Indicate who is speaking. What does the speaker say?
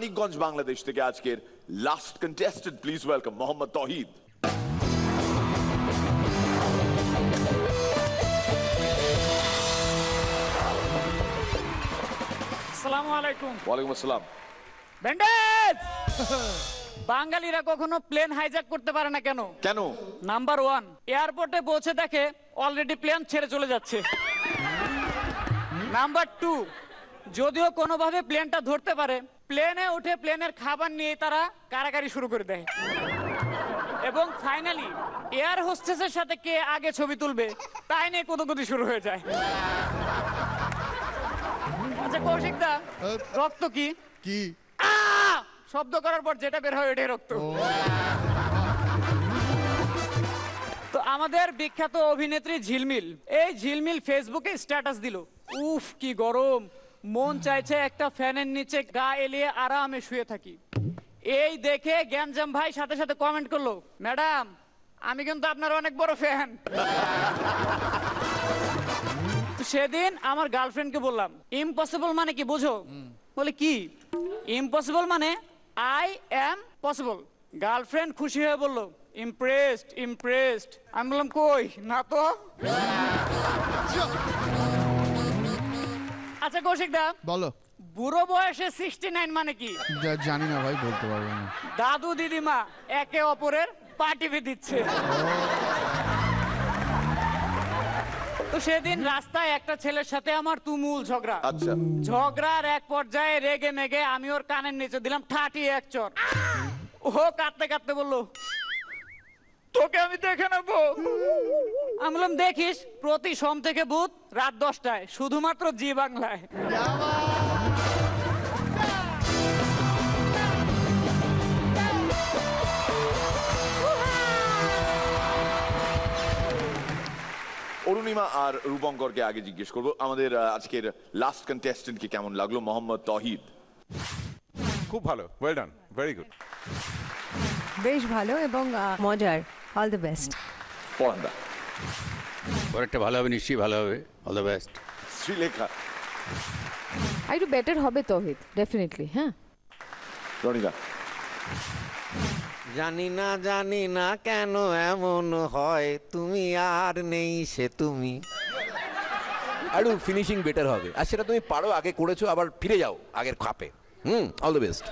Speaker 1: মানিকগঞ্জ বাংলাদেশ থেকে আজকের last contestant, please welcome Mohammad Touhid.
Speaker 2: আসসালামু আলাইকুম।
Speaker 1: ওয়ালাইকুম আসসালাম।
Speaker 2: ব্যান্ডেজ! বাঙালিরা কখনো প্লেন হাইজ্যাক করতে পারে না কেন?
Speaker 1: কেন?
Speaker 2: নাম্বার 1, এয়ারপোর্টে পৌঁছে দেখে অলরেডি প্লেন ছেড়ে চলে যাচ্ছে। নাম্বার 2, যদিও কোনোভাবে প্লেনটা ধরতে পারে, প্লেনে উঠে প্লেনের খাবার নিয়ে তারা কারাকারি শুরু করে দেয়। এবং ফাইনালি এয়ার হোস্টেসের সাথে কে আগে ছবি তুলবে তাই নিয়ে কোদোকুদি শুরু হয়ে যায়। আচ্ছা কৌশিক দা, রক্ত কি?
Speaker 3: কি
Speaker 2: শব্দ করার পর যেটা বের হয় ওটাই রক্ত। তো আমাদের বিখ্যাত অভিনেত্রী ঝিলমিল, এই ঝিলমিল ফেসবুকে স্ট্যাটাস দিল, উফ কি গরম, মন চাইছে একটা ফ্যানের নিচে গা এলিয়ে আরামে শুয়ে থাকি। এই দেখে গ্যাঞ্জাম ভাই সাথে সাথে কমেন্ট করলো, ম্যাডাম আমি কিন্তু আপনার অনেক বড় ফ্যান। সেদিন আমার গার্লফ্রেন্ডকে বললাম, ইম্পসিবল মানে কি বুঝো? বলে কি? ইম্পসিবল মানে আই অ্যাম পসিবল। গার্লফ্রেন্ড খুশি হয়ে বললো, ইমপ্রেসড ইমপ্রেসড। আমি বললাম কই না তো। আচ্ছা কৌশিক দা
Speaker 3: বলো,
Speaker 2: বুড়ো বয়সে 69 মানে কি?
Speaker 3: জানি না ভাই, বলতে পারবো না।
Speaker 2: দাদু দিদিমা একে অপরের পা টিপে দিচ্ছে। তো সেদিন রাস্তায় একটা ছেলের সাথে আমার তুমুল ঝগড়া।
Speaker 1: আচ্ছা।
Speaker 2: ঝগড়ার এক পর্যায়ে রেগে মেগে আমি ওর কানের নিচে দিলাম ঠাটি এক চর। ও কাঁদতে কাঁদতে বললো, তোকে আমি দেখে নেবো। আমি বললাম দেখিস, প্রতি সোম থেকে বুধ রাত 10টায় শুধুমাত্র জি বাংলায়।
Speaker 1: অরুণিমা আর রূপঙ্করকে আগে জিজ্ঞেস করবো, আমাদের আজকের লাস্ট কন্টেস্টেন্টকে কেমন লাগলো মোহাম্মদ তৌহিদ?
Speaker 4: খুব ভালো, ওয়েল ডান, ভেরি গুড।
Speaker 5: বেশ ভালো এবং মজার। All the best.
Speaker 1: পড়ান্দা
Speaker 6: পরেরটা ভালো হবে, নিশ্চয়ই ভালো হবে, অল দ্য বেস্ট।
Speaker 1: শ্রীলেখা।
Speaker 5: একটু বেটার হবে তৌহিদ, ডেফিনেটলি। হ্যাঁ
Speaker 1: রনিকা।
Speaker 7: জানি না কেন এমন হয়, তুমি আর নেই সে তুমি।
Speaker 8: আরো ফিনিশিং বেটার হবে, আর সেটা তুমি পারো, আগে করেছো, আবার ফিরে যাও আগের খাপে। All the best.